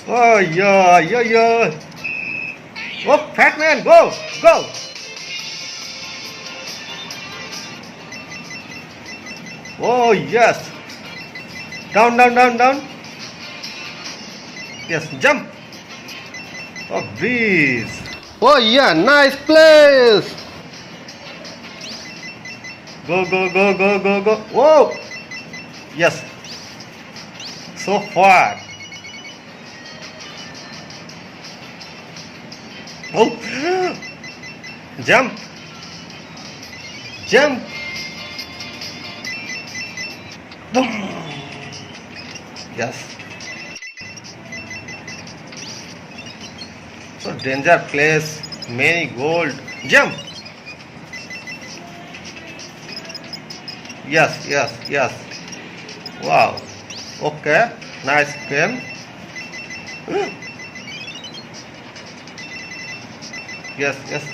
Oh yeah, yeah, yeah. Oh, fat man, go, go. Oh yes. Down, down, down, down. Yes, jump. Oh, breeze. Oh yeah, nice place. Go, go, go, go, go, go. Whoa. Yes. So far. Oh. Jump. Jump. Boom. Yes. So danger place. Many gold. Jump. Yes, yes, yes. Wow. Okay. Nice game. Yes, yes.